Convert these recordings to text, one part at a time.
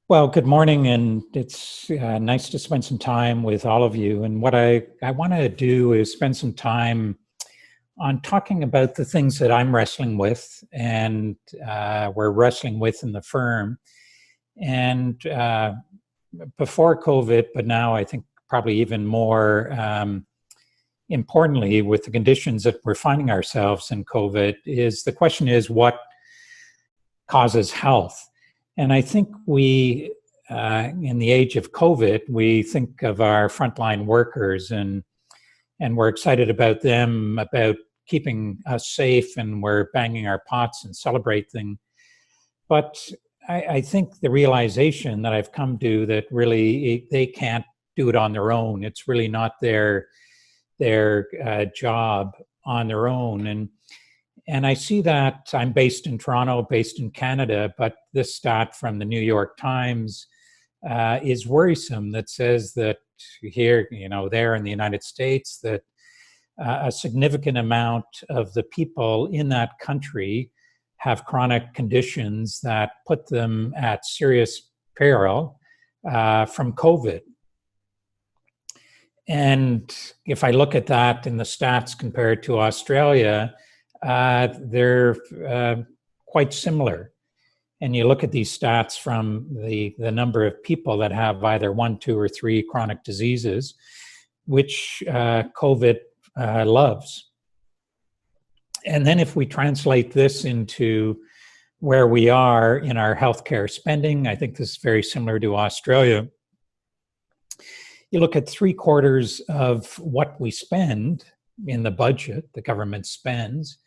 Well, good morning, and it's nice to spend some time with all of you. And what I want to do is spend some time on talking about the things that I'm wrestling with and we're wrestling with in the firm. And before COVID, but now I think probably even more importantly, with the conditions that we're finding ourselves in COVID, is the question is what causes health? And I think we, in the age of COVID, we think of our frontline workers and we're excited about them, about keeping us safe, and we're banging our pots and celebrating. But I think the realization that I've come to that really they can't do it on their own. It's really not their job on their own. And I see that. I'm based in Toronto, based in Canada, but this stat from the New York Times is worrisome that says that here, there in the United States, that a significant amount of the people in that country have chronic conditions that put them at serious peril from COVID. And if I look at that in the stats compared to Australia, they're quite similar. And you look at these stats from the number of people that have either 1, 2, or 3 chronic diseases, which COVID loves. And then if we translate this into where we are in our healthcare spending, I think this is very similar to Australia. You look at 3/4 of what we spend in the budget, the government spends,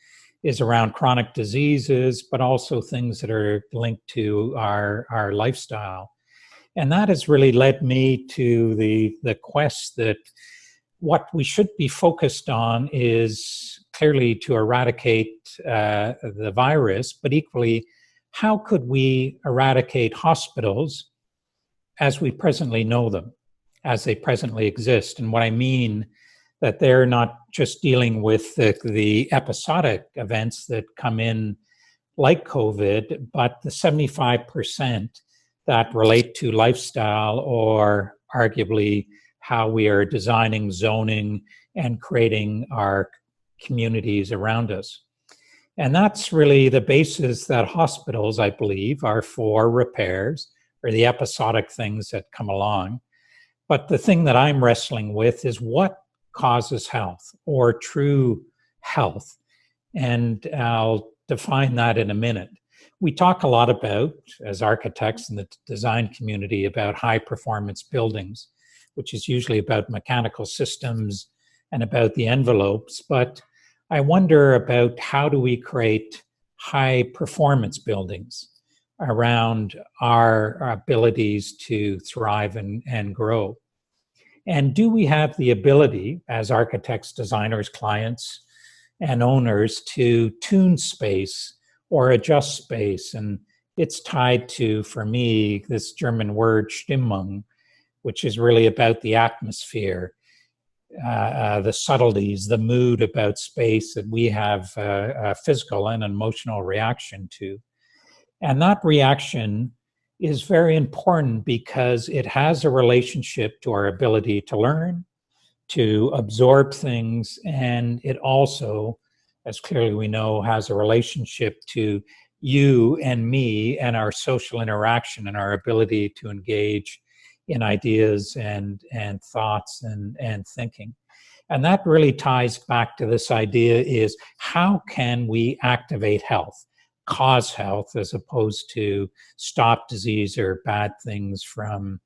is around chronic diseases, but also things that are linked to our lifestyle. And that has really led me to the quest that what we should be focused on is clearly to eradicate the virus, but equally, how could we eradicate hospitals as we presently know them, as they presently exist? And what I mean that they're not just dealing with the episodic events that come in like COVID, but the 75% that relate to lifestyle or arguably how we are designing, zoning, and creating our communities around us. And that's really the basis that hospitals, I believe, are for repairs or the episodic things that come along. But the thing that I'm wrestling with is what causes health or true health. And I'll define that in a minute. We talk a lot about, as architects in the design community, about high performance buildings, which is usually about mechanical systems and about the envelopes. But I wonder about how do we create high performance buildings around our abilities to thrive and grow. And do we have the ability as architects, designers, clients, and owners to tune space or adjust space? And it's tied to, for me, this German word Stimmung, which is really about the atmosphere, the subtleties, the mood about space that we have a physical and emotional reaction to. And that reaction is very important because it has a relationship to our ability to learn, to absorb things, and it also, as clearly we know, has a relationship to you and me and our social interaction and our ability to engage in ideas and thoughts and thinking. And that really ties back to this idea is how can we activate health? Cause health as opposed to stop disease or bad things from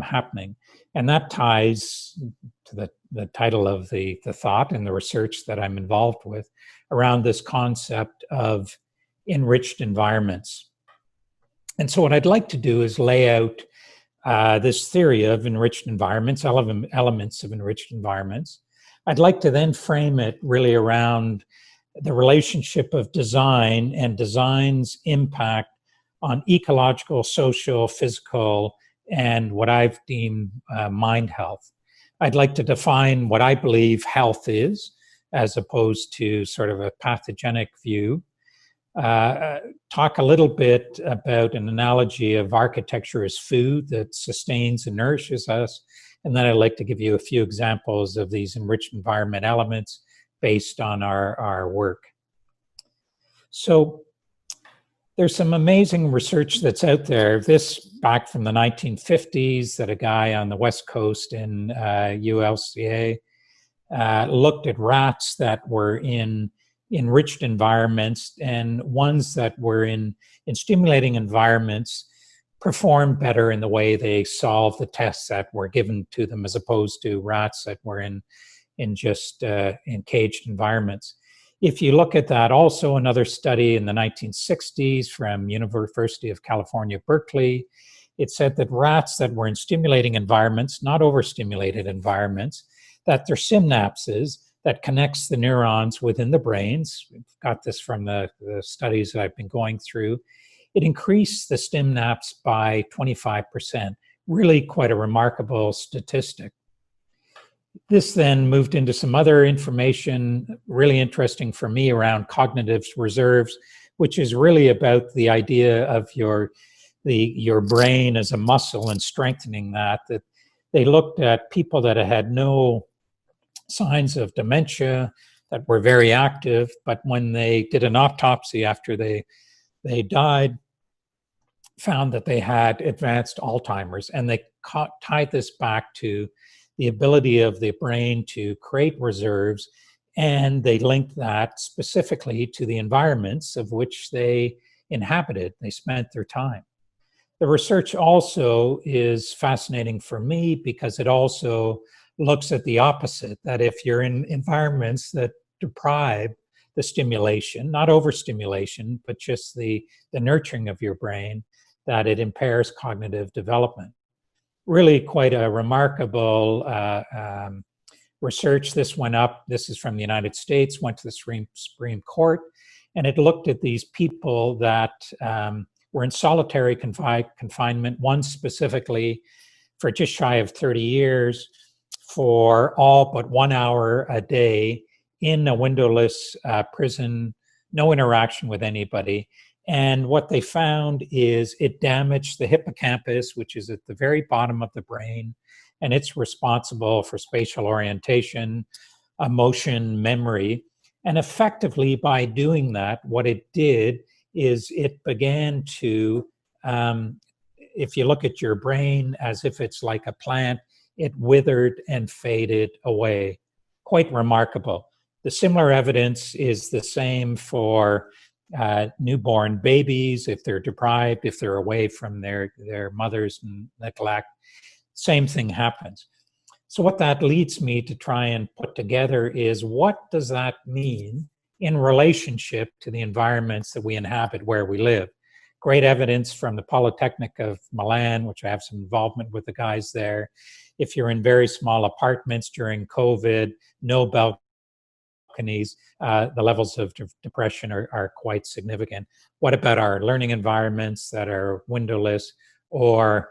happening. And that ties to the title of the thought and the research that I'm involved with around this concept of enriched environments. And so what I'd like to do is lay out this theory of enriched environments, elements of enriched environments. I'd like to then frame it really around the relationship of design and design's impact on ecological, social, physical, and what I've deemed mind health. I'd like to define what I believe health is, as opposed to sort of a pathogenic view. talk a little bit about an analogy of architecture as food that sustains and nourishes us. And then I'd like to give you a few examples of these enriched environment elements based on our work. So there's some amazing research that's out there. This back from the 1950s that a guy on the West Coast in ULCA looked at rats that were in enriched environments, and ones that were in stimulating environments performed better in the way they solved the tests that were given to them, as opposed to rats that were in just in caged environments. If you look at that, also another study in the 1960s from University of California, Berkeley, it said that rats that were in stimulating environments, not overstimulated environments, that their synapses that connects the neurons within the brains, we've got this from the studies that I've been going through, it increased the synapse by 25%, really quite a remarkable statistic. This then moved into some other information, really interesting for me, around cognitive reserves, which is really about the idea of your brain as a muscle and strengthening that. That they looked at people that had no signs of dementia, that were very active, but when they did an autopsy after they died, found that they had advanced Alzheimer's, and they tied this back to the ability of the brain to create reserves, and they linked that specifically to the environments of which they inhabited, they spent their time. The research also is fascinating for me because it also looks at the opposite, that if you're in environments that deprive the stimulation, not overstimulation, but just the nurturing of your brain, that it impairs cognitive development. Really quite a remarkable research. This is from the United States, went to the Supreme Court, and it looked at these people that were in solitary confinement, one specifically for just shy of 30 years, for all but 1 hour a day in a windowless prison, no interaction with anybody. And what they found is it damaged the hippocampus, which is at the very bottom of the brain, and it's responsible for spatial orientation, emotion, memory. And effectively, by doing that, what it did is it began to, if you look at your brain as if it's like a plant, it withered and faded away. Quite remarkable. The similar evidence is the same for newborn babies. If they're deprived, if they're away from their mother's neglect, same thing happens. So what that leads me to try and put together is, what does that mean in relationship to the environments that we inhabit where we live? Great evidence from the Polytechnic of Milan, which I have some involvement with the guys there. If you're in very small apartments during COVID, no balconies, the levels of depression are quite significant. What about our learning environments that are windowless, or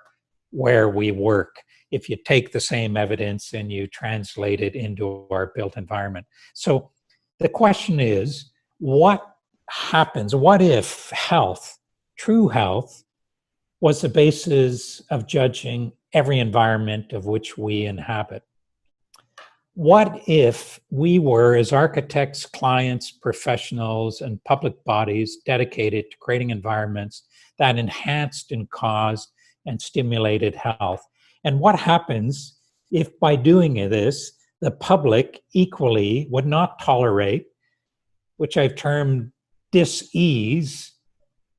where we work? If you take the same evidence and you translate it into our built environment. So the question is, what happens? What if health, true health, was the basis of judging every environment of which we inhabit? What if we were, as architects, clients, professionals, and public bodies, dedicated to creating environments that enhanced and caused and stimulated health? And what happens if, by doing this, the public equally would not tolerate, which I've termed dis-ease,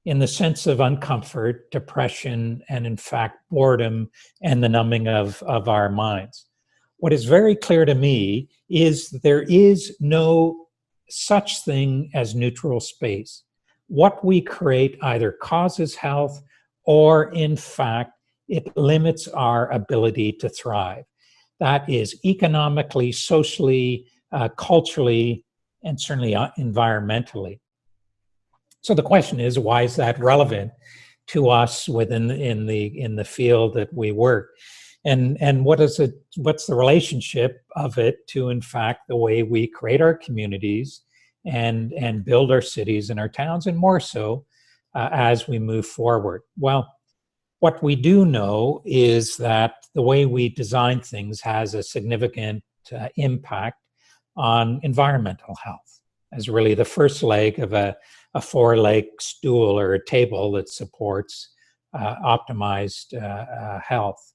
in the sense of uncomfort, depression, and in fact, boredom and the numbing of our minds? What is very clear to me is that there is no such thing as neutral space. What we create either causes health, or in fact, it limits our ability to thrive. That is economically, socially, culturally, and certainly environmentally. So the question is, why is that relevant to us within in the field that we work? And what's the relationship of it to, in fact, the way we create our communities and build our cities and our towns, and more so as we move forward. Well, what we do know is that the way we design things has a significant impact on environmental health, as really the first leg of a four-leg stool or a table that supports optimized health.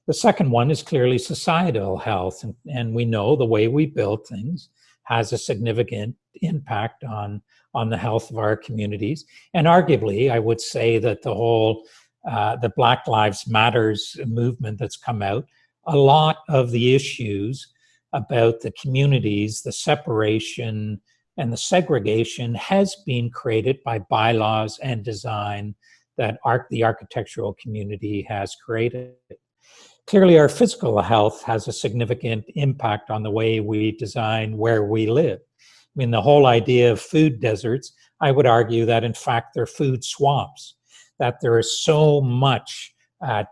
The second one is clearly societal health, and we know the way we build things has a significant impact on the health of our communities. And arguably, I would say that the whole the Black Lives Matters movement that's come out, a lot of the issues about the communities, the separation and the segregation has been created by bylaws and design that the architectural community has created. Clearly, our physical health has a significant impact on the way we design where we live. I mean, the whole idea of food deserts, I would argue that in fact they're food swamps, that there is so much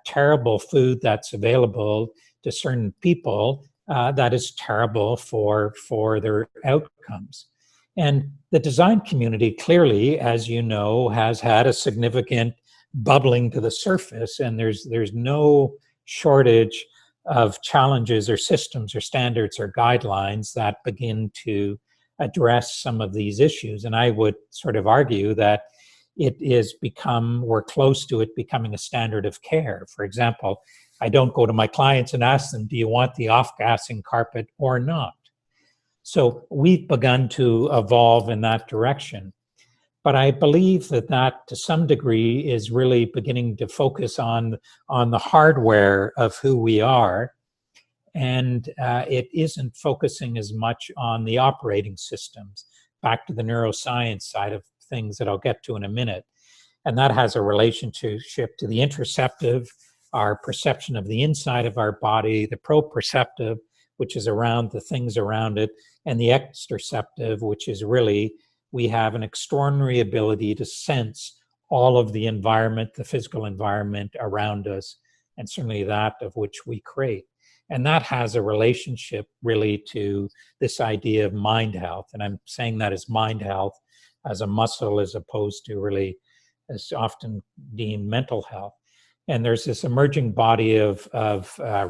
terrible food that's available to certain people that is terrible for their outcomes. And the design community clearly, as you know, has had a significant bubbling to the surface, and there's no shortage of challenges or systems or standards or guidelines that begin to address some of these issues. And I would sort of argue that we're close to it becoming a standard of care. For example, I don't go to my clients and ask them, do you want the off-gassing carpet or not? So we've begun to evolve in that direction. But I believe that to some degree is really beginning to focus on the hardware of who we are. And it isn't focusing as much on the operating systems, back to the neuroscience side of things that I'll get to in a minute. And that has a relationship to the interoceptive, our perception of the inside of our body, the proprioceptive, which is around the things around it, and the exteroceptive, which is really, we have an extraordinary ability to sense all of the environment, the physical environment around us, and certainly that of which we create. And that has a relationship really to this idea of mind health. And I'm saying that as mind health as a muscle as opposed to really as often deemed mental health. And there's this emerging body of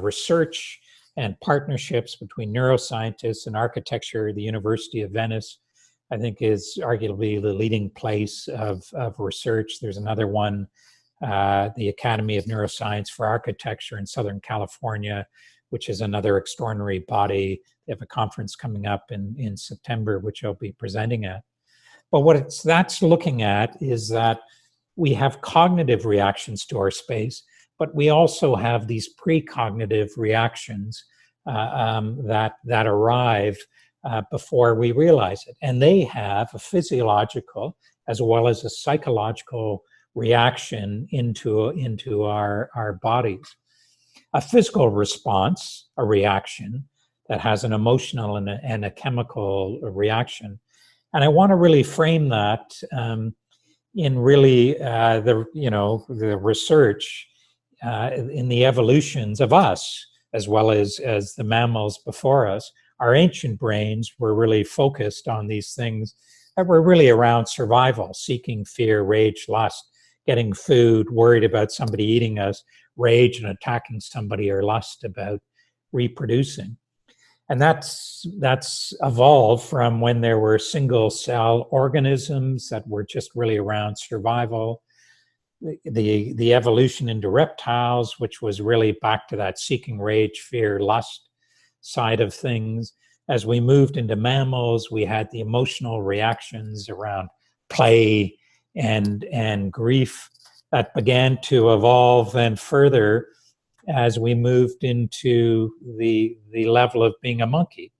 research and partnerships between neuroscientists and architecture. The University of Venice, I think, is arguably the leading place of research. There's another one, the Academy of Neuroscience for Architecture in Southern California, which is another extraordinary body. They have a conference coming up in September, which I'll be presenting at. But what that's looking at is that we have cognitive reactions to our space, but we also have these precognitive reactions that arrive before we realize it. And they have a physiological as well as a psychological reaction into our bodies. A physical response, a reaction that has an emotional and a chemical reaction. And I want to really frame that in really the research in the evolutions of us, as well as the mammals before us. Our ancient brains were really focused on these things that were really around survival, seeking, fear, rage, lust, getting food, worried about somebody eating us, rage and attacking somebody, or lust about reproducing. And that's evolved from when there were single cell organisms that were just really around survival. The evolution into reptiles, which was really back to that seeking, rage, fear, lust side of things. As we moved into mammals, we had the emotional reactions around play and grief that began to evolve then further as we moved into the level of being a monkey.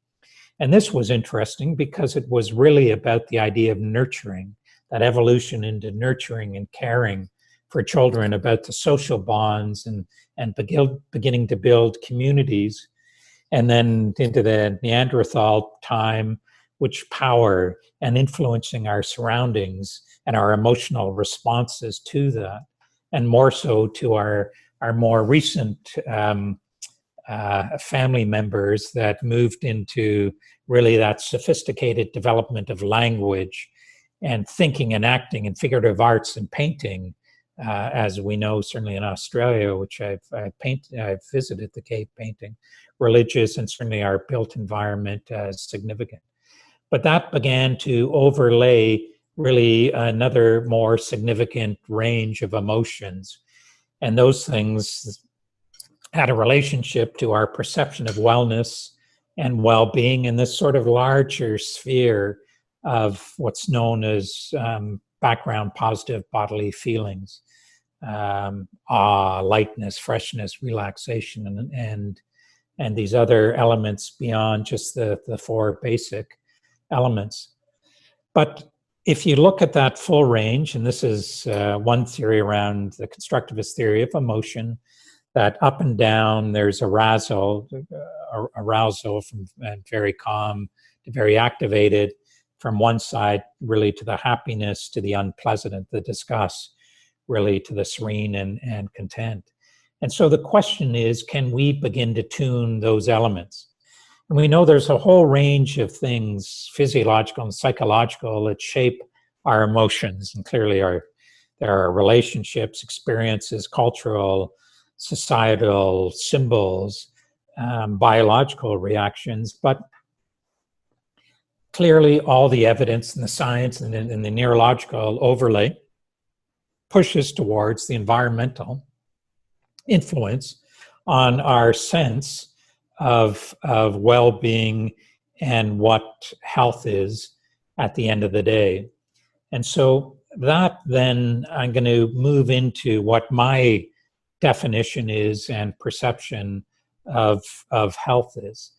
And this was interesting because it was really about the idea of nurturing, that evolution into nurturing and caring for children, about the social bonds and beginning to build communities. And then into the Neanderthal time, which power and influencing our surroundings and our emotional responses to that, and more so to our more recent family members that moved into really that sophisticated development of language and thinking and acting and figurative arts and painting, as we know, certainly in Australia, which I've visited the cave painting, religious and certainly our built environment as significant. But that began to overlay really another more significant range of emotions. And those things had a relationship to our perception of wellness and well-being in this sort of larger sphere of what's known as background positive bodily feelings, awe, lightness, freshness, relaxation, and these other elements beyond just the four basic elements. But if you look at that full range, and this is one theory around the constructivist theory of emotion, that up and down, there's arousal from very calm to very activated, from one side really to the happiness, to the unpleasant, the disgust, really to the serene and content. And so the question is, can we begin to tune those elements? And we know there's a whole range of things, physiological and psychological, that shape our emotions. And clearly there are relationships, experiences, cultural, societal symbols, biological reactions, but clearly all the evidence and the science and the neurological overlay pushes towards the environmental influence on our sense of well-being and what health is at the end of the day. And so that then I'm going to move into what my definition is and perception of health is.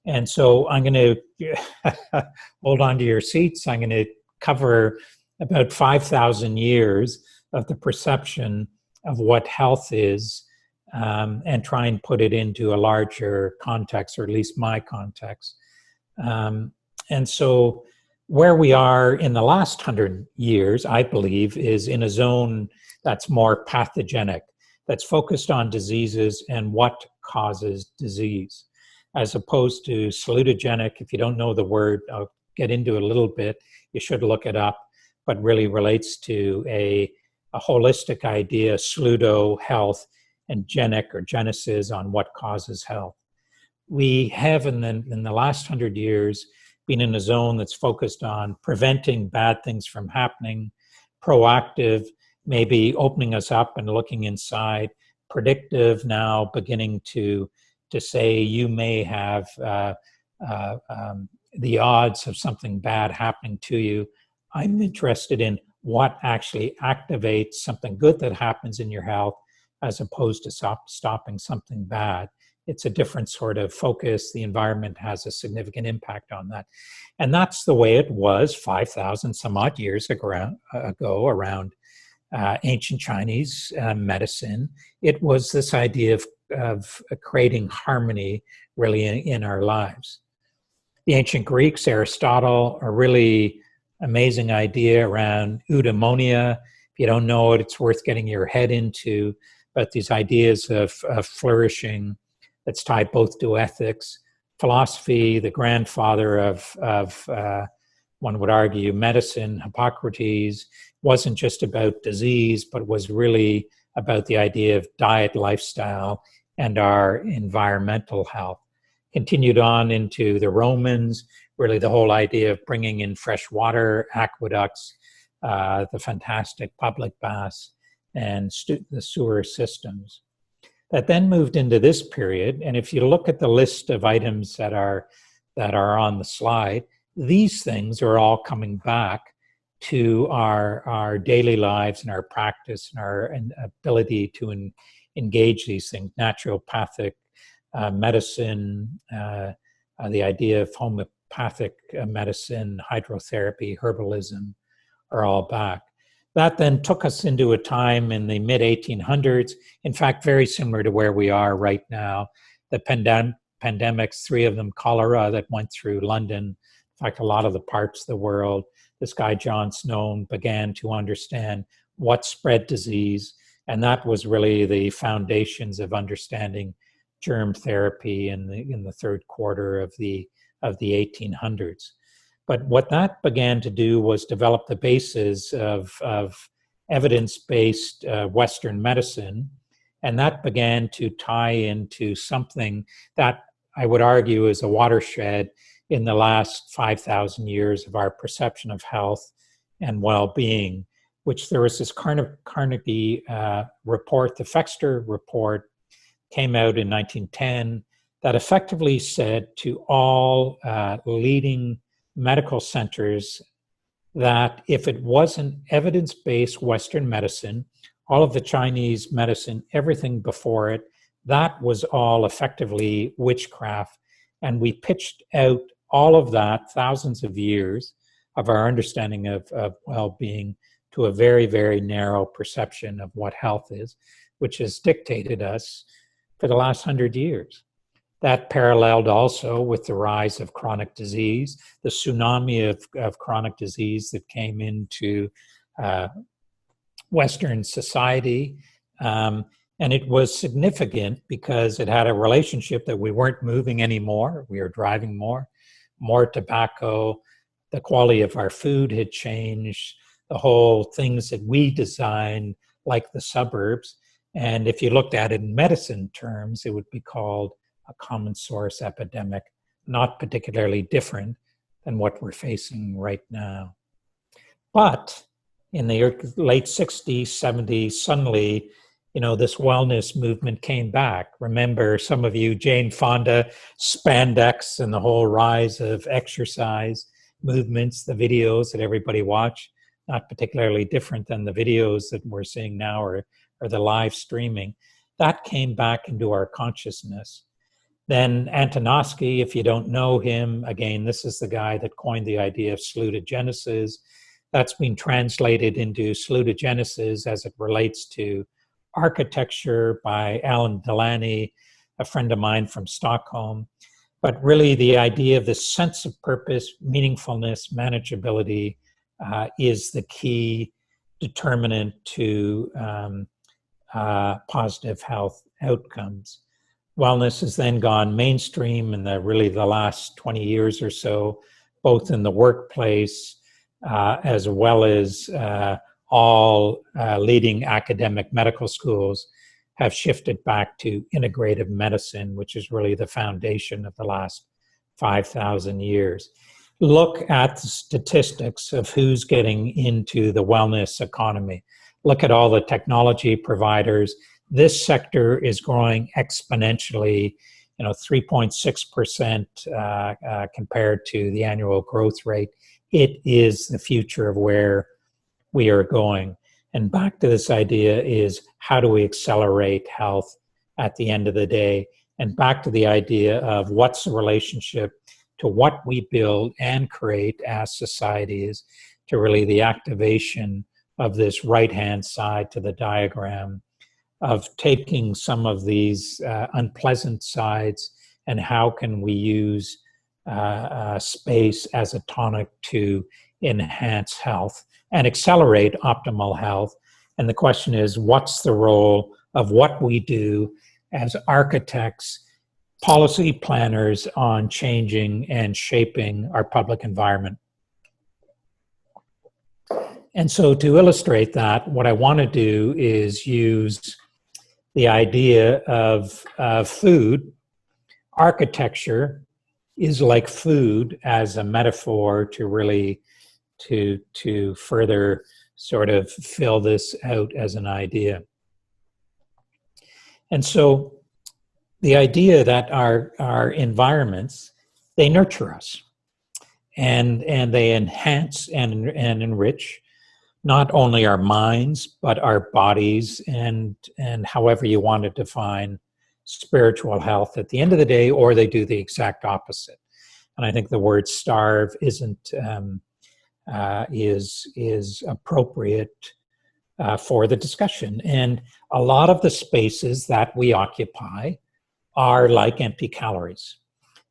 And so I'm going to hold on to your seats. I'm going to cover about 5,000 years of the perception of what health is, and try and put it into a larger context, or at least my context. And so where we are in the last 100 years, I believe, is in a zone that's more pathogenic, that's focused on diseases and what causes disease, as opposed to salutogenic. If you don't know the word, I'll get into it a little bit, you should look it up, but really relates to a holistic idea, saluto, health, and genic or genesis on what causes health. We have in the last 100 years been in a zone that's focused on preventing bad things from happening, proactive, maybe opening us up and looking inside, predictive, now beginning to say you may have the odds of something bad happening to you. I'm interested in what actually activates something good that happens in your health, as opposed to stopping something bad. It's a different sort of focus. The environment has a significant impact on that. And that's the way it was 5,000 some odd years ago around ancient Chinese medicine. It was this idea of creating harmony really in our lives. The ancient Greeks, Aristotle, a really amazing idea around eudaimonia. If you don't know it, it's worth getting your head into. But these ideas of flourishing that's tied both to ethics, philosophy, the grandfather of one would argue, medicine, Hippocrates, wasn't just about disease, but was really about the idea of diet, lifestyle, and our environmental health. Continued on into the Romans, really the whole idea of bringing in fresh water, aqueducts, the fantastic public baths, and the sewer systems. That then moved into this period, and if you look at the list of items that are on the slide, these things are all coming back to our daily lives and our practice and our ability to engage these things. Naturopathic medicine, the idea of homeopathic medicine, hydrotherapy, herbalism are all back. That then took us into a time in the mid-1800s, in fact, very similar to where we are right now. The pandemics, 3 of them cholera, that went through London, in fact, a lot of the parts of the world. This guy, John Snowden, began to understand what spread disease, and that was really the foundations of understanding germ therapy in the third quarter of the 1800s. But what that began to do was develop the basis of evidence-based Western medicine, and that began to tie into something that I would argue is a watershed in the last 5,000 years of our perception of health and well-being, which there was this Carnegie report, the Fexter report, came out in 1910, that effectively said to all leading medical centers that if it wasn't evidence-based Western medicine, all of the Chinese medicine, everything before it, that was all effectively witchcraft. And we pitched out all of that, thousands of years of our understanding of well-being, to a very, very narrow perception of what health is, which has dictated us for the last 100 years. That paralleled also with the rise of chronic disease, the tsunami of chronic disease that came into Western society. And it was significant because it had a relationship that we weren't moving anymore. We were driving more tobacco. The quality of our food had changed. The whole things that we designed, like the suburbs. And if you looked at it in medicine terms, it would be called a common source epidemic, not particularly different than what we're facing right now. But in the late 60s, 70s, suddenly, this wellness movement came back. Remember, some of you, Jane Fonda, spandex, and the whole rise of exercise movements, the videos that everybody watched, not particularly different than the videos that we're seeing now or the live streaming. That came back into our consciousness. Then Antonovsky, if you don't know him, again, this is the guy that coined the idea of salutogenesis. That's been translated into salutogenesis as it relates to architecture by Alan Delaney, a friend of mine from Stockholm. But really the idea of this sense of purpose, meaningfulness, manageability is the key determinant to positive health outcomes. Wellness has then gone mainstream in the last 20 years or so, both in the workplace as well as all leading academic medical schools have shifted back to integrative medicine, which is really the foundation of the last 5,000 years. Look at the statistics of who's getting into the wellness economy. Look at all the technology providers. This sector is growing exponentially, 3.6% compared to the annual growth rate. It is the future of where we are going. And back to this idea is, how do we accelerate health at the end of the day? And back to the idea of what's the relationship to what we build and create as societies, to really the activation of this right-hand side to the diagram of taking some of these unpleasant sides and how can we use space as a tonic to enhance health and accelerate optimal health. And the question is, what's the role of what we do as architects, policy planners on changing and shaping our public environment? And so to illustrate that, what I want to do is use the idea of food. Architecture is like food as a metaphor to really to further sort of fill this out as an idea. And so the idea that our environments, they nurture us and they enhance and enrich not only our minds, but our bodies and however you want to define spiritual health at the end of the day, or they do the exact opposite. And I think the word starve isn't is appropriate for the discussion. And a lot of the spaces that we occupy are like empty calories,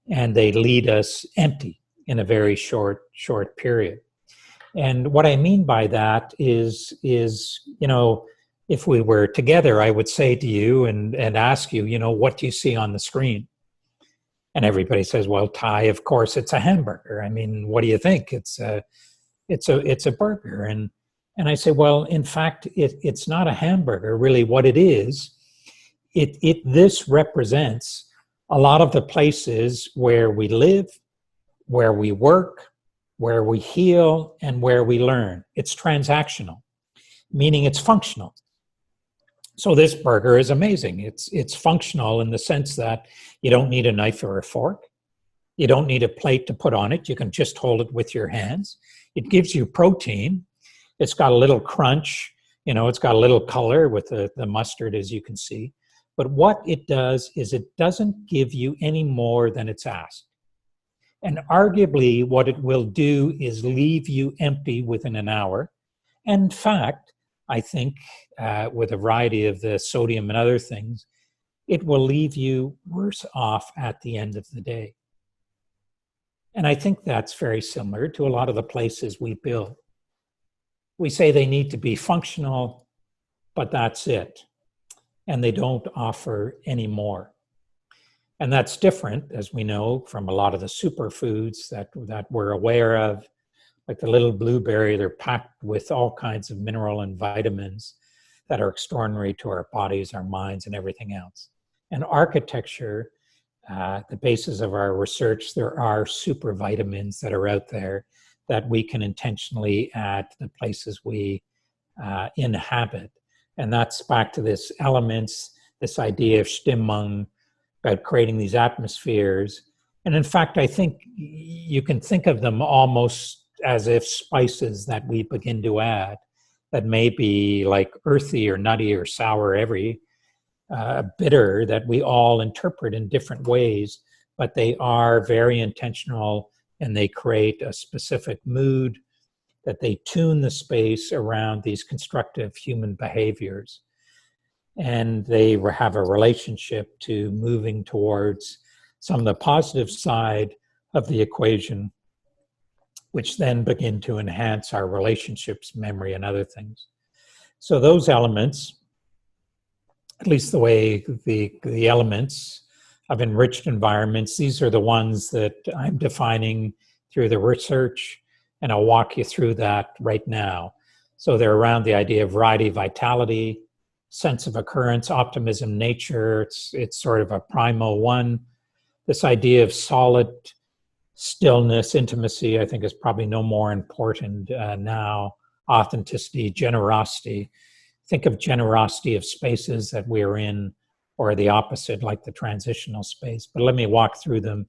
and they lead us empty in a very short period. And what I mean by that is If we were together, I would say to you and ask you, what do you see on the screen? And everybody says, well, Tye, of course, it's a hamburger. I mean, what do you think? It's a burger. And I say, well, in fact, it's not a hamburger. Really, what it is, this represents a lot of the places where we live, where we work, where we heal, and where we learn. It's transactional, meaning it's functional. So this burger is amazing. It's functional in the sense that you don't need a knife or a fork. You don't need a plate to put on it. You can just hold it with your hands. It gives you protein. It's got a little crunch. It's got a little color with the mustard, as you can see. But what it does is it doesn't give you any more than it's asked. And arguably what it will do is leave you empty within an hour. And in fact, I think with a variety of the sodium and other things, it will leave you worse off at the end of the day. And I think that's very similar to a lot of the places we build. We say they need to be functional, but that's it. And they don't offer any more. And that's different, as we know, from a lot of the superfoods that we're aware of. Like the little blueberry, they're packed with all kinds of mineral and vitamins that are extraordinary to our bodies, our minds, and everything else. And architecture, the basis of our research, there are super vitamins that are out there that we can intentionally add to the places we inhabit. And that's back to this elements, this idea of Stimmung, about creating these atmospheres. And in fact, I think you can think of them almost as if spices that we begin to add that may be like earthy or nutty or sour, bitter, that we all interpret in different ways, but they are very intentional and they create a specific mood, that they tune the space around these constructive human behaviors. And they have a relationship to moving towards some of the positive side of the equation, which then begin to enhance our relationships, memory, and other things. So those elements, at least the way the elements of enriched environments, these are the ones that I'm defining through the research, and I'll walk you through that right now. So they're around the idea of variety, vitality, sense of occurrence, optimism, nature. It's sort of a primal one. This idea of solid stillness, intimacy, I think is probably no more important now. Authenticity, generosity. Think of generosity of spaces that we're in, or the opposite, like the transitional space. But let me walk through them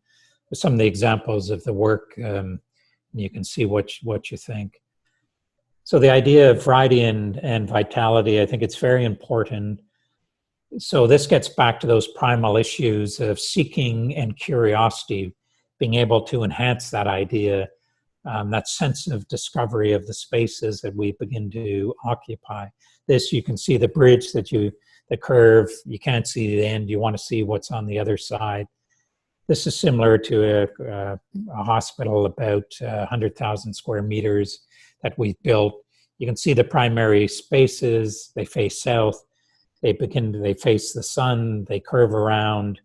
with some of the examples of the work. You can see what you think. So the idea of variety and vitality, I think it's very important. So this gets back to those primal issues of seeking and curiosity, being able to enhance that idea, that sense of discovery of the spaces that we begin to occupy. This, you can see the bridge the curve, you can't see the end, you want to see what's on the other side. This is similar to a hospital about 100,000 square meters that we've built. You can see the primary spaces, they face south, they face the sun, they curve around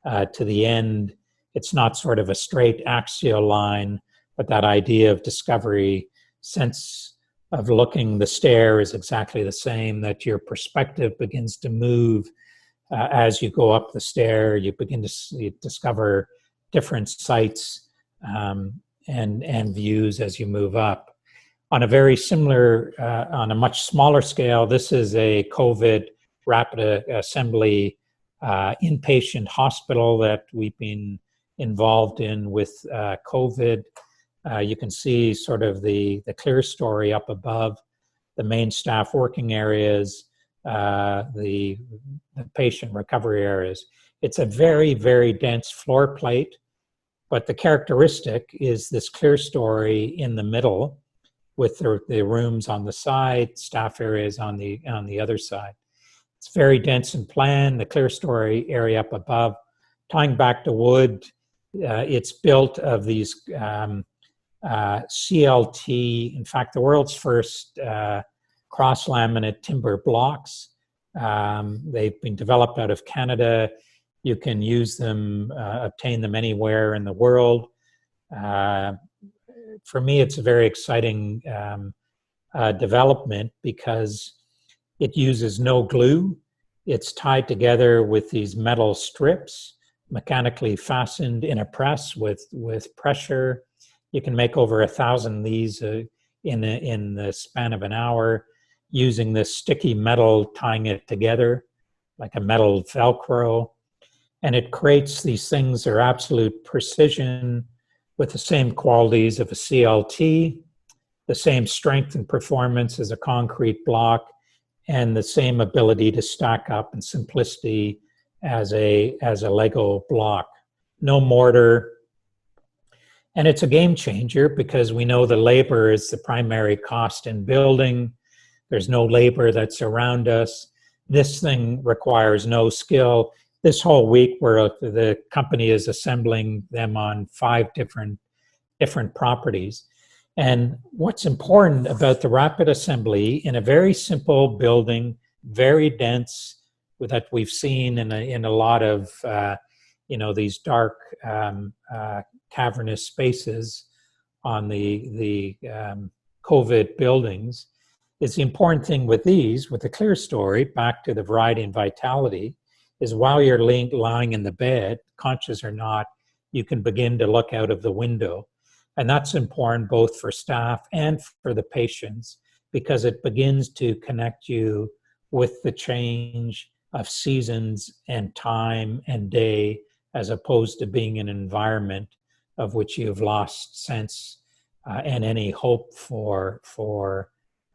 to the end. It's not sort of a straight axial line, but that idea of discovery, sense of looking, the stair is exactly the same, that your perspective begins to move as you go up the stair. You begin to discover different sights and views as you move up. On a very similar, on a much smaller scale, this is a COVID rapid assembly inpatient hospital that we've been involved in with COVID. You can see sort of the clear story up above, the main staff working areas, the patient recovery areas. It's a very, very dense floor plate, but the characteristic is this clear story in the middle with the rooms on the side, staff areas on the other side. It's very dense in plan, the clear story area up above. Tying back to wood, it's built of these CLT, in fact, the world's first cross-laminate timber blocks. They've been developed out of Canada. You can use them, obtain them anywhere in the world. For me, it's a very exciting development because it uses no glue. It's tied together with these metal strips, mechanically fastened in a press with pressure. You can make over 1,000 of these in the span of an hour using this sticky metal, tying it together like a metal Velcro. And it creates these things that are absolute precision with the same qualities of a CLT, the same strength and performance as a concrete block, and the same ability to stack up and simplicity as a Lego block. No mortar. And it's a game changer because we know the labor is the primary cost in building. There's no labor that's around us. This thing requires no skill. This whole week where the company is assembling them on 5 different properties. And what's important about the rapid assembly in a very simple building, very dense, that we've seen in a lot of these dark cavernous spaces on the COVID buildings, is the important thing with these, with the clear story, back to the variety and vitality, is while you're lying in the bed, conscious or not, you can begin to look out of the window. And that's important both for staff and for the patients because it begins to connect you with the change of seasons and time and day as opposed to being in an environment of which you've lost sense and any hope for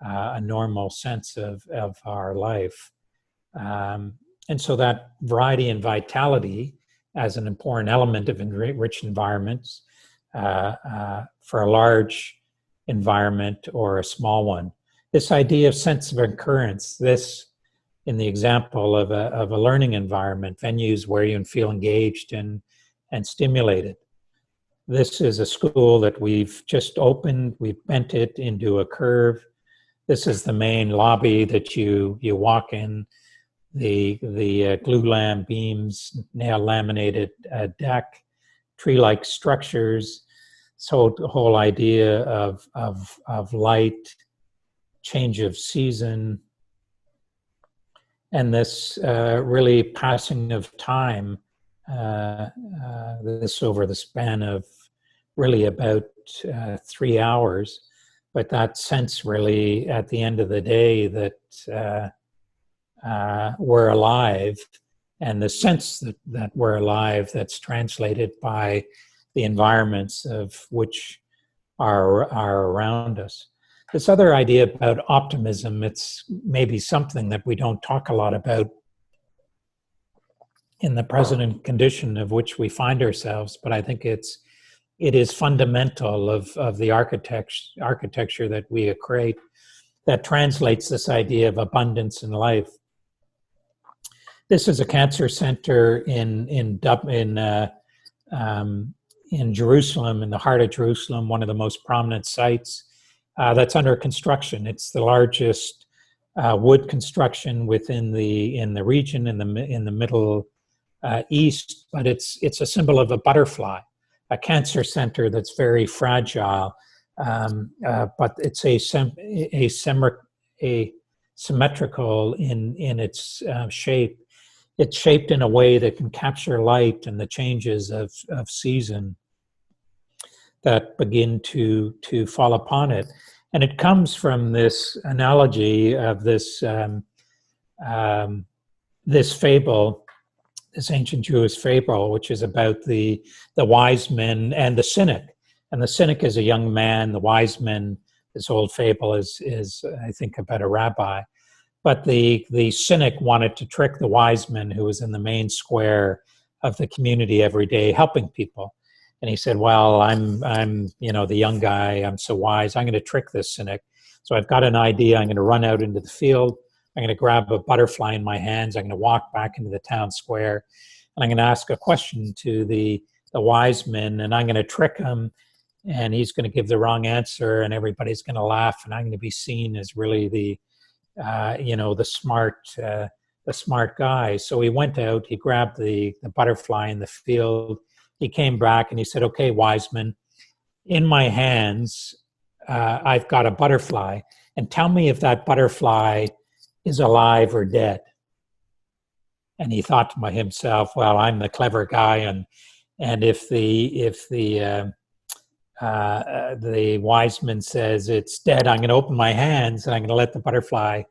a normal sense of our life. And so that variety and vitality as an important element of enriched environments for a large environment or a small one. This idea of sense of occurrence, this in the example of a learning environment, venues where you feel engaged and stimulated. This is a school that we've just opened. We've bent it into a curve. This is the main lobby that you walk in. The glue lam beams, nail laminated deck, tree-like structures. So the whole idea of light, change of season, and this really passing of time, this over the span of really about 3 hours, but that sense really at the end of the day that we're alive, and the sense that we're alive that's translated by the environments of which are around us. This other idea about optimism, it's maybe something that we don't talk a lot about in the present condition of which we find ourselves, but I think it is fundamental of the architecture that we create that translates this idea of abundance in life. This is a cancer center in Jerusalem, in the heart of Jerusalem, one of the most prominent sites that's under construction. It's the largest wood construction within the region in the Middle East, but it's a symbol of a butterfly, a cancer center that's very fragile, but it's symmetrical in its shape. It's shaped in a way that can capture light and the changes of season that begin to fall upon it. And it comes from this analogy of this fable, this ancient Jewish fable, which is about the wise men and the cynic. And the cynic is a young man. The wise men, this old fable is I think about a rabbi. But the cynic wanted to trick the wise man who was in the main square of the community every day, helping people. And he said, well, I'm the young guy, I'm so wise, I'm going to trick this cynic. So I've got an idea, I'm going to run out into the field, I'm going to grab a butterfly in my hands, I'm going to walk back into the town square, and I'm going to ask a question to the wise men, and I'm going to trick him, and he's going to give the wrong answer, and everybody's going to laugh, and I'm going to be seen as really you know, the smart guy. So he went out, he grabbed the butterfly in the field. He came back and he said, okay, Wiseman, in my hands, I've got a butterfly, and tell me if that butterfly is alive or dead. And he thought to himself, well, I'm the clever guy, and if the Wiseman says it's dead, I'm going to open my hands and I'm going to let the butterfly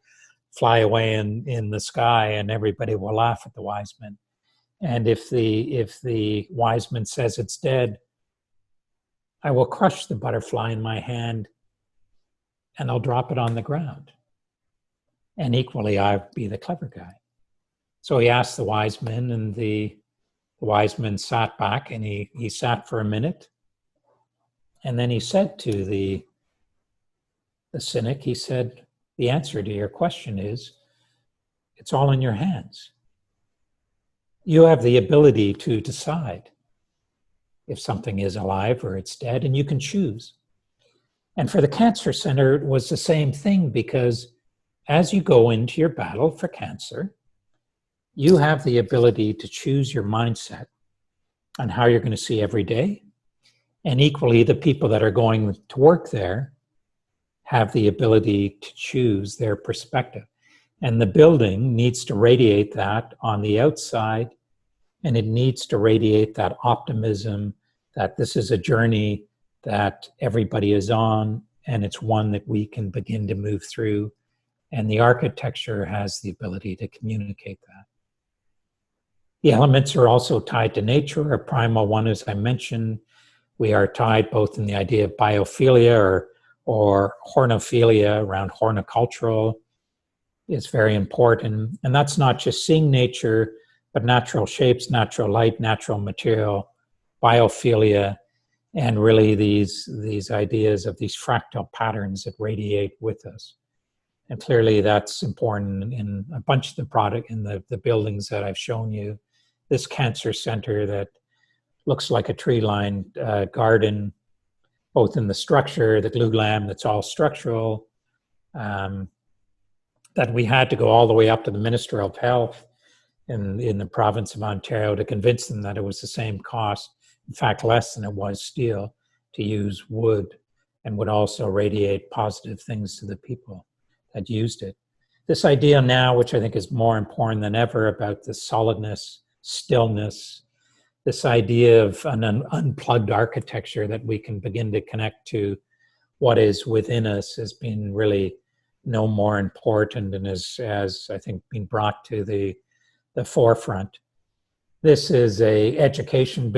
fly away in the sky, and everybody will laugh at the Wiseman. And if the Wiseman says it's dead, I will crush the butterfly in my hand and I'll drop it on the ground. And equally, I'll be the clever guy. So he asked the Wiseman, and the Wiseman sat back, and he sat for a minute. And then he said to the cynic, he said, the answer to your question is, it's all in your hands. You have the ability to decide if something is alive or it's dead, and you can choose. And for the Cancer Center, it was the same thing, because as you go into your battle for cancer, you have the ability to choose your mindset on how you're going to see every day. And equally, the people that are going to work there have the ability to choose their perspective. And the building needs to radiate that on the outside, and it needs to radiate that optimism that this is a journey that everybody is on, and it's one that we can begin to move through. And the architecture has the ability to communicate that. The elements are also tied to nature. A primal one, as I mentioned, we are tied both in the idea of biophilia or hornophilia around horticultural is very important. And that's not just seeing nature, but natural shapes, natural light, natural material, biophilia, and really these ideas of these fractal patterns that radiate with us. And clearly that's important in a bunch of the product in the buildings that I've shown you. This Cancer Center that looks like a tree-lined garden, both in the structure, the glulam that's all structural, that we had to go all the way up to the Minister of Health in the province of Ontario to convince them that it was the same cost, in fact less than it was steel, to use wood, and would also radiate positive things to the people that used it. This idea now, which I think is more important than ever, about the solidness, stillness, this idea of an unplugged architecture that we can begin to connect to what is within us, has been really no more important, and has I think been brought to the forefront. This is a education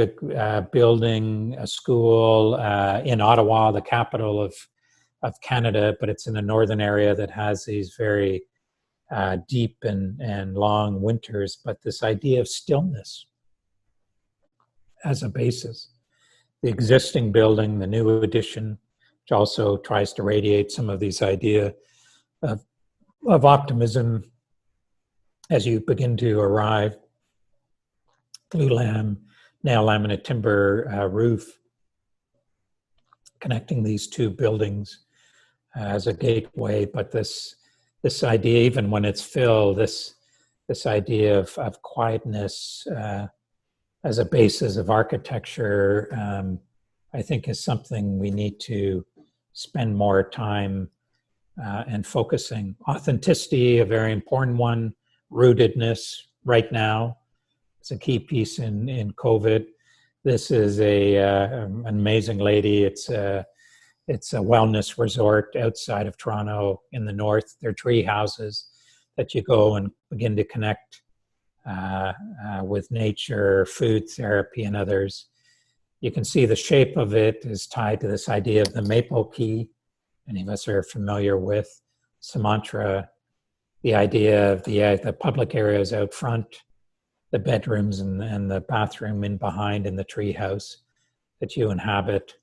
building, a school in Ottawa, the capital of Canada, but it's in a northern area that has these very deep and long winters, but this idea of stillness as a basis. The existing building, the new addition, which also tries to radiate some of these idea of optimism as you begin to arrive. Glulam, now laminate timber roof, connecting these two buildings as a gateway. But this idea, even when it's filled, this idea of quietness as a basis of architecture, I think is something we need to spend more time and focusing. Authenticity, a very important one. Rootedness right now is a key piece in COVID. This is an amazing lady. It's a wellness resort outside of Toronto in the north. They're tree houses that you go and begin to connect with nature, food therapy, and others. You can see the shape of it is tied to this idea of the maple key. Many of us are familiar with Sumatra, the idea of the public areas out front, the bedrooms and the bathroom in behind in the tree house that you inhabit.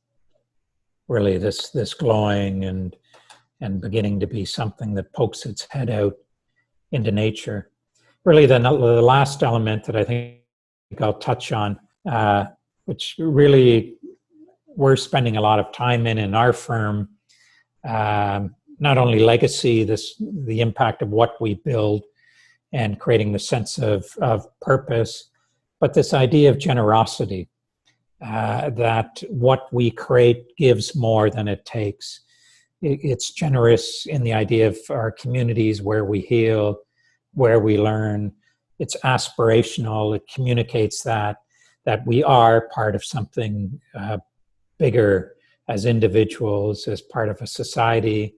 Really this glowing and beginning to be something that pokes its head out into nature. Really the last element that I think I'll touch on, which really we're spending a lot of time in our firm, not only legacy, the impact of what we build and creating the sense of purpose, but this idea of generosity, that what we create gives more than it takes. It's generous in the idea of our communities where we heal, where we learn. It's aspirational. It communicates that we are part of something bigger as individuals, as part of a society.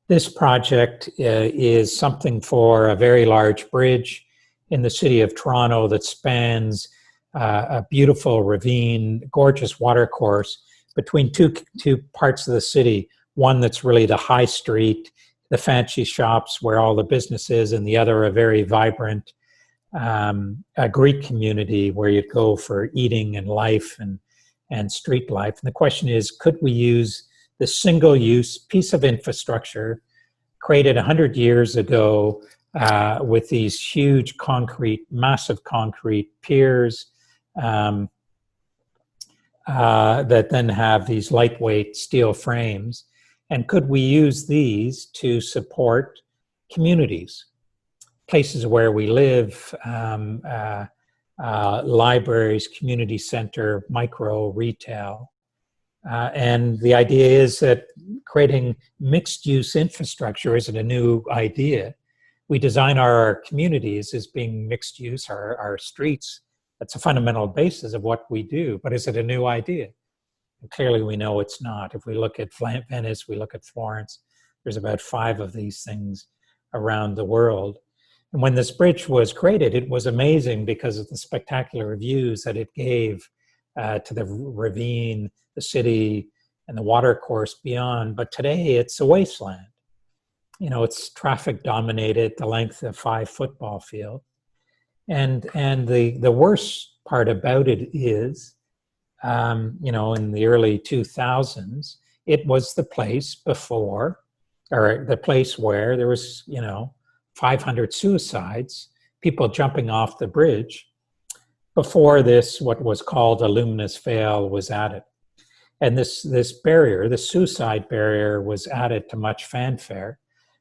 This project is something for a very large bridge in the city of Toronto that spans a beautiful ravine, gorgeous watercourse between two parts of the city. One that's really the high street, the fancy shops where all the business is, and the other a very vibrant a Greek community where you'd go for eating and life and street life. And the question is, could we use the single-use piece of infrastructure created 100 years ago with these huge massive concrete piers that then have these lightweight steel frames, and could we use these to support communities, places where we live, libraries, community center, micro retail. And the idea is that creating mixed-use infrastructure isn't a new idea. We design our communities as being mixed-use, our streets. That's a fundamental basis of what we do. But is it a new idea? And clearly, we know it's not. If we look at Venice, we look at Florence, there's about 5 of these things around the world. And when this bridge was created, it was amazing because of the spectacular views that it gave to the ravine, the city, and the watercourse beyond. But today, it's a wasteland. You know, it's traffic dominated, the length of 5 football fields. And the worst part about it is, you know, in the early 2000s, it was the place before, or the place where there was, you know, 500 suicides, people jumping off the bridge before this, what was called a luminous veil was added. And this barrier, the suicide barrier, was added to much fanfare.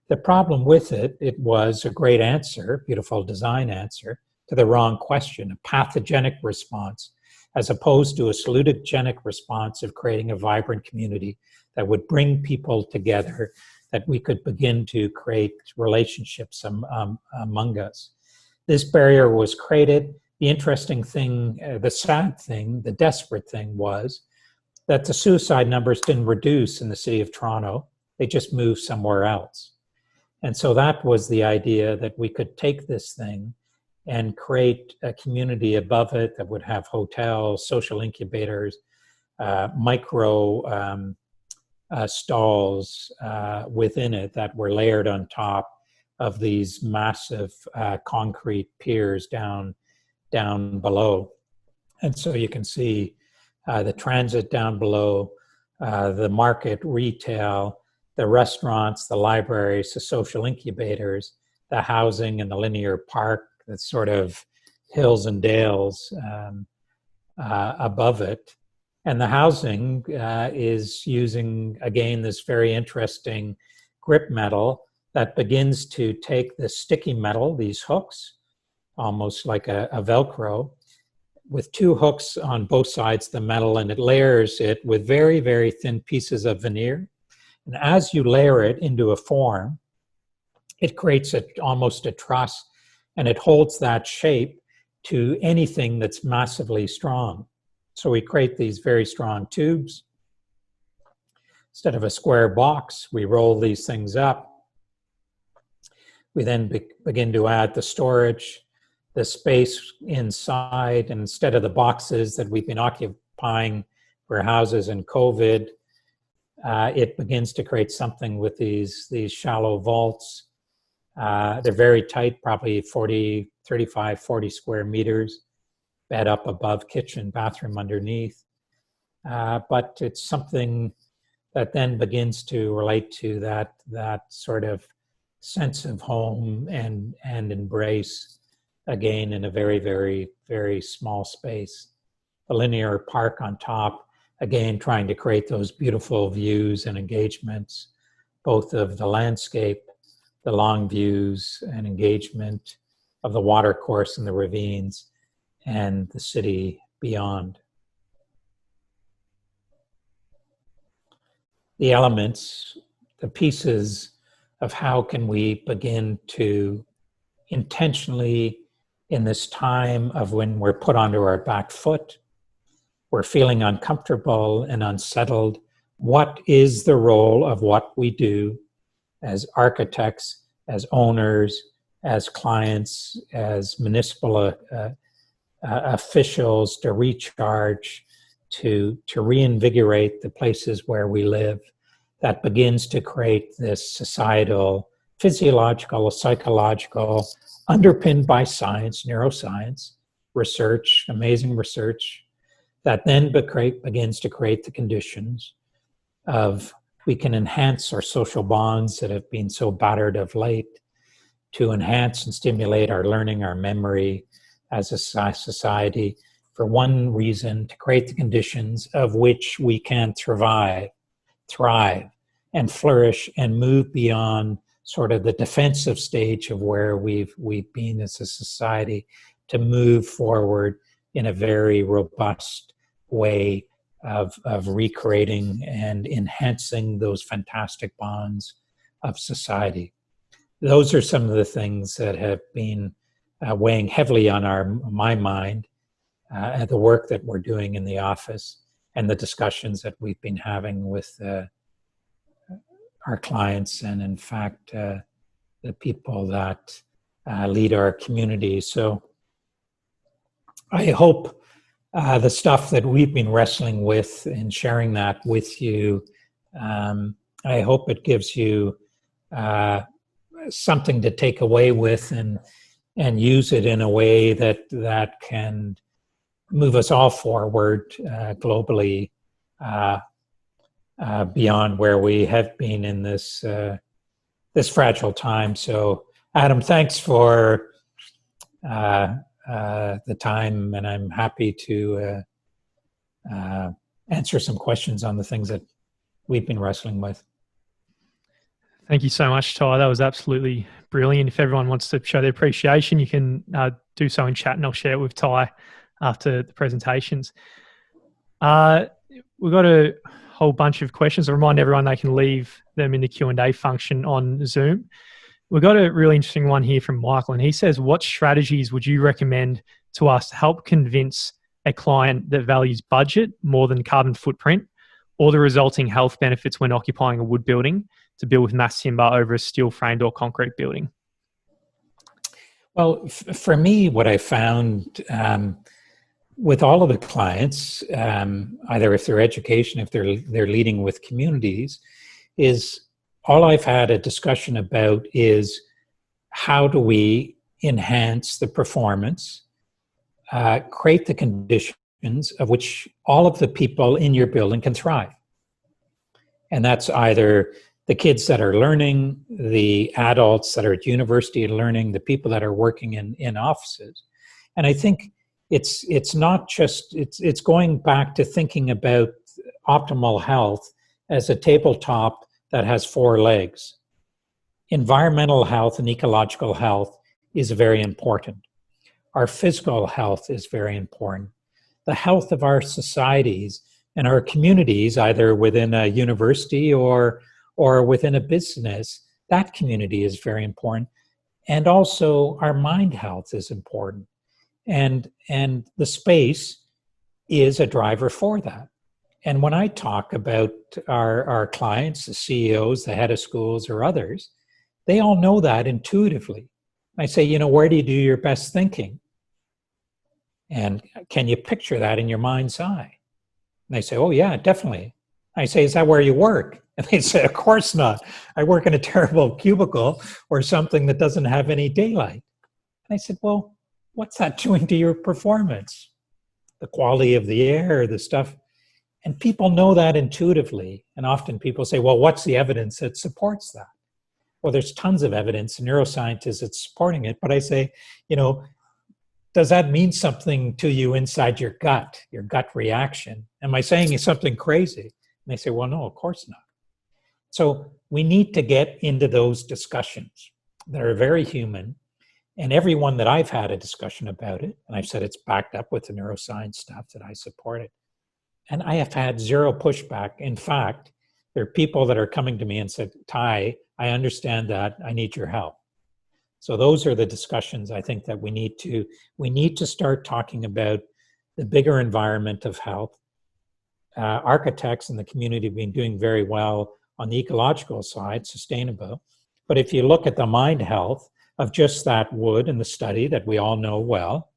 The problem with it, it was a great answer, beautiful design answer, to the wrong question, a pathogenic response, as opposed to a salutogenic response of creating a vibrant community that would bring people together, that we could begin to create relationships among us. This barrier was created. The interesting thing, the sad thing, the desperate thing was that the suicide numbers didn't reduce in the city of Toronto. They just moved somewhere else. And so that was the idea, that we could take this thing and create a community above it that would have hotels, social incubators, micro stalls within it that were layered on top of these massive concrete piers down below. And so you can see the transit down below, the market, retail, the restaurants, the libraries, the social incubators, the housing, and the linear park that's sort of hills and dales above it. And the housing is using, again, this very interesting grip metal that begins to take the sticky metal, these hooks, almost like a Velcro, with 2 hooks on both sides of the metal, and it layers it with very, very thin pieces of veneer. And as you layer it into a form, it creates almost a truss, and it holds that shape to anything that's massively strong. So we create these very strong tubes. Instead of a square box, we roll these things up. We then begin to add the storage, the space inside, and instead of the boxes that we've been occupying for houses in COVID, it begins to create something with these shallow vaults. They're very tight, probably 35, 40 square meters, bed up above, kitchen, bathroom underneath. But it's something that then begins to relate to that sort of sense of home and embrace, again, in a very, very, very small space. The linear park on top again, trying to create those beautiful views and engagements, both of the landscape, the long views and engagement of the watercourse and the ravines, and the city beyond. The elements, the pieces of how can we begin to intentionally, in this time of when we're put onto our back foot, we're feeling uncomfortable and unsettled, what is the role of what we do as architects, as owners, as clients, as municipal officials, to recharge, to reinvigorate the places where we live, that begins to create this societal, physiological, psychological, underpinned by science, neuroscience, research, amazing research, that then begins to create the conditions of we can enhance our social bonds that have been so battered of late, to enhance and stimulate our learning, our memory as a society, for one reason, to create the conditions of which we can thrive, and flourish and move beyond sort of the defensive stage of where we've been as a society, to move forward in a very robust way of recreating and enhancing those fantastic bonds of society. Those are some of the things that have been weighing heavily on my mind, and the work that we're doing in the office, and the discussions that we've been having with our clients, and in fact, the people that lead our community. So I hope the stuff that we've been wrestling with and sharing that with you, I hope it gives you something to take away with and use it in a way that can move us all forward globally, beyond where we have been in this fragile time. So, Adam, thanks for the time, and I'm happy to answer some questions on the things that we've been wrestling with. Thank you so much, Tye. That was absolutely brilliant. If everyone wants to show their appreciation, you can do so in chat, and I'll share it with Tye after the presentations. We've got a whole bunch of questions. I remind everyone they can leave them in the Q&A function on Zoom. We've got a really interesting one here from Michael, and he says, what strategies would you recommend to us to help convince a client that values budget more than carbon footprint, or the resulting health benefits when occupying a wood building, to build with mass timber over a steel framed or concrete building? Well, for me, what I found with all of the clients, either if they're education, if they're leading with communities, is all I've had a discussion about is how do we enhance the performance, create the conditions of which all of the people in your building can thrive. And that's either the kids that are learning, the adults that are at university and learning, the people that are working in offices. And I think it's not just, it's going back to thinking about optimal health as a tabletop that has 4 legs. Environmental health and ecological health is very important. Our physical health is very important. The health of our societies and our communities, either within a university or within a business, that community is very important. And also our mind health is important. And the space is a driver for that. And when I talk about our clients, the CEOs, the head of schools, or others, they all know that intuitively. I say, where do you do your best thinking? And can you picture that in your mind's eye? And they say, oh yeah, definitely. I say, is that where you work? And they say, of course not. I work in a terrible cubicle or something that doesn't have any daylight. And I said, well, what's that doing to your performance? The quality of the air, the stuff. And people know that intuitively. And often people say, well, what's the evidence that supports that? Well, there's tons of evidence, neuroscientists that's supporting it. But I say, does that mean something to you inside your gut reaction? Am I saying something crazy? And they say, well, no, of course not. So we need to get into those discussions that are very human. And everyone that I've had a discussion about it, and I've said it's backed up with the neuroscience stuff that I support it, and I have had zero pushback. In fact, there are people that are coming to me and said, Tye, I understand that. I need your help. So those are the discussions I think that we need to start talking about the bigger environment of health. Architects in the community have been doing very well on the ecological side, sustainable. But if you look at the mind health of just that wood and the study that we all know well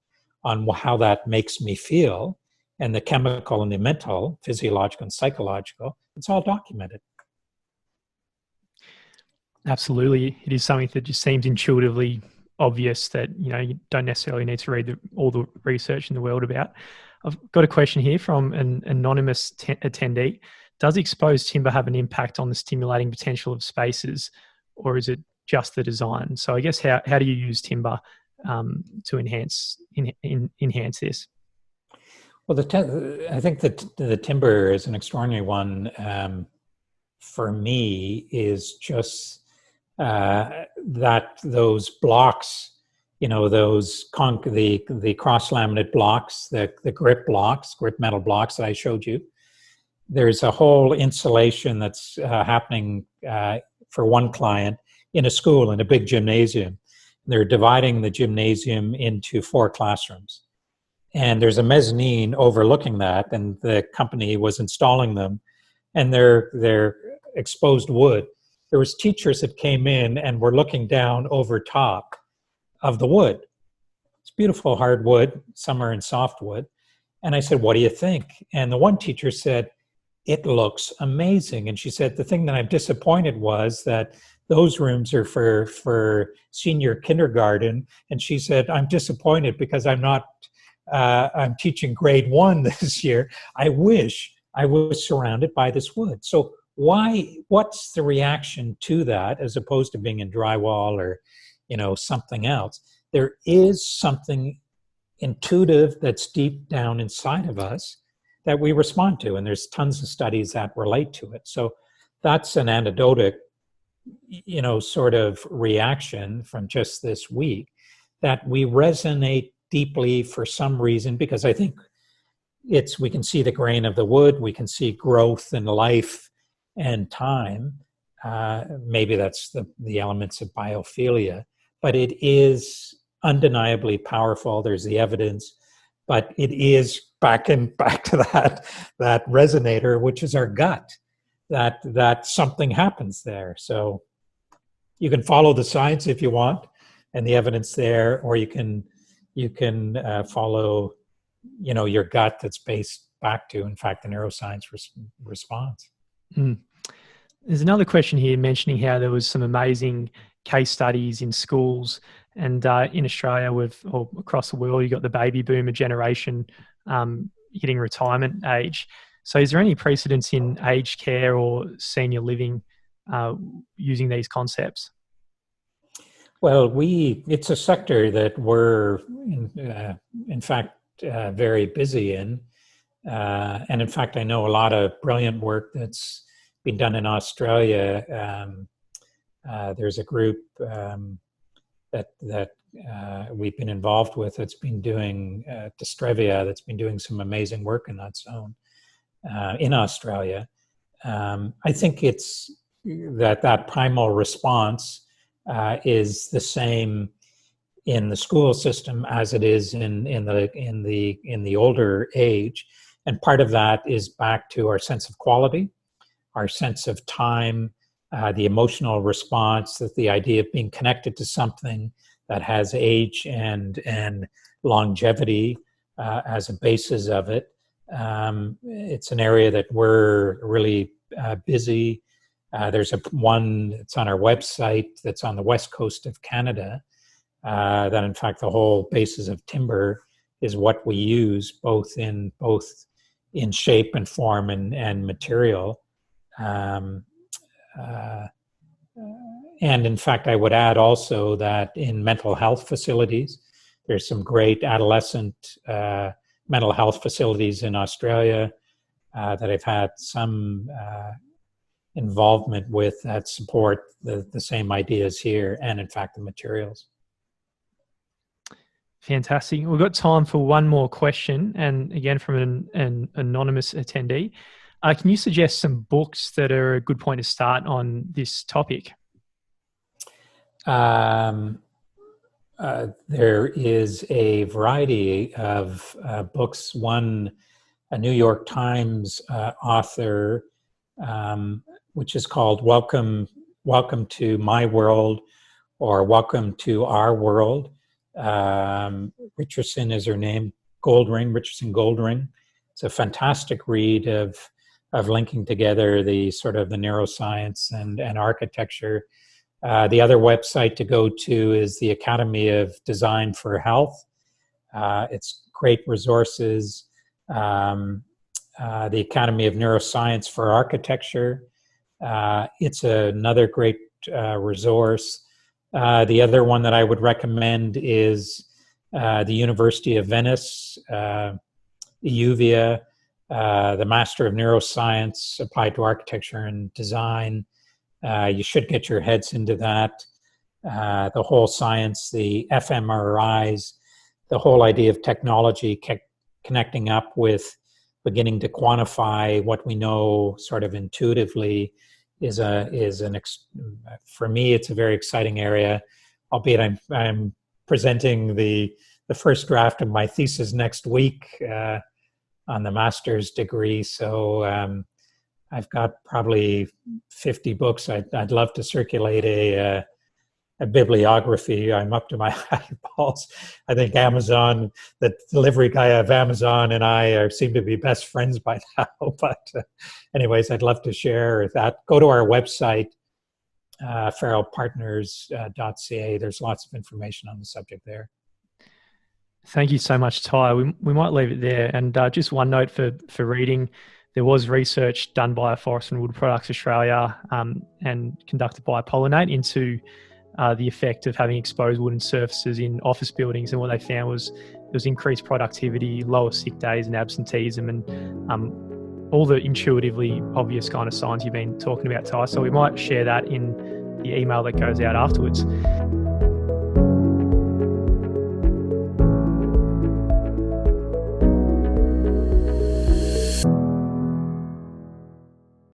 on how that makes me feel, and the chemical and the mental, physiological and psychological, it's all documented. Absolutely. It is something that just seems intuitively obvious that, you don't necessarily need to read all the research in the world about. I've got a question here from an anonymous attendee. Does exposed timber have an impact on the stimulating potential of spaces, or is it just the design? So I guess how do you use timber to enhance this? Well, I think that the timber is an extraordinary one. For me, is just that those blocks, those the cross-laminate blocks, the grip metal blocks that I showed you. There's a whole installation that's happening for one client in a school, in a big gymnasium. They're dividing the gymnasium into 4 classrooms. And there's a mezzanine overlooking that, and the company was installing them, and they're exposed wood. There was teachers that came in and were looking down over top of the wood. It's beautiful hardwood, some are in softwood. And I said, what do you think? And the one teacher said, it looks amazing. And she said, the thing that I'm disappointed was that those rooms are for senior kindergarten. And she said, I'm disappointed because I'm teaching grade 1 this year. I wish I was surrounded by this wood. So what's the reaction to that as opposed to being in drywall or, something else? There is something intuitive that's deep down inside of us that we respond to. And there's tons of studies that relate to it. So that's an anecdotic, sort of reaction from just this week, that we resonate deeply for some reason, because I think we can see the grain of the wood, we can see growth and life and time. Maybe that's the elements of biophilia, but it is undeniably powerful. There's the evidence, but it is back to that resonator, which is our gut, that something happens there. So you can follow the science if you want and the evidence there, or you can follow, your gut that's based back to, in fact, the neuroscience response. Mm. There's another question here mentioning how there was some amazing case studies in schools, and in Australia or across the world, you've got the baby boomer generation hitting retirement age. So is there any precedence in aged care or senior living using these concepts? Well, it's a sector that we're, in fact, very busy in. And in fact, I know a lot of brilliant work that's been done in Australia. There's a group that we've been involved with that's been doing Dystrevia, that's been doing some amazing work in that zone in Australia. I think it's that primal response is the same in the school system as it is in the older age, and part of that is back to our sense of quality, our sense of time, the emotional response, that the idea of being connected to something that has age and longevity as a basis of it. It's an area that we're really busy. There's one that's on our website that's on the west coast of Canada, that in fact the whole basis of timber is what we use both in shape and form and material. And in fact, I would add also that in mental health facilities, There's some great adolescent mental health facilities in Australia that I've had some involvement with that support the same ideas here, and in fact the materials. Fantastic. We've got time for one more question, and again from an anonymous attendee. Can you suggest some books that are a good point to start on this topic? There is a variety of books. One, a New York Times author, which is called Welcome to My World, or Welcome to Our World. Richardson is her name, Richardson Goldring. It's a fantastic read of linking together the sort of the neuroscience and architecture. The other website to go to is the Academy of Design for Health. It's great resources. The Academy of Neuroscience for Architecture. It's another great resource. The other one that I would recommend is the University of Venice, UVA, the Master of Neuroscience Applied to Architecture and Design. You should get your heads into that. The whole science, the fMRIs, the whole idea of technology connecting up with beginning to quantify what we know sort of intuitively for me, it's a very exciting area, albeit I'm presenting the first draft of my thesis next week on the master's degree. So I've got probably 50 books. I'd love to circulate a bibliography. I'm up to my eyeballs. I think Amazon, the delivery guy of Amazon and I seem to be best friends by now. But anyways, I'd love to share that. Go to our website, farrowpartners.ca. There's lots of information on the subject there. Thank you so much, Tye. We might leave it there. And just one note for reading. There was research done by Forest and Wood Products Australia and conducted by Pollinate into the effect of having exposed wooden surfaces in office buildings, and what they found was there was increased productivity, lower sick days and absenteeism, and all the intuitively obvious kind of signs you've been talking about, Tye. So we might share that in the email that goes out afterwards.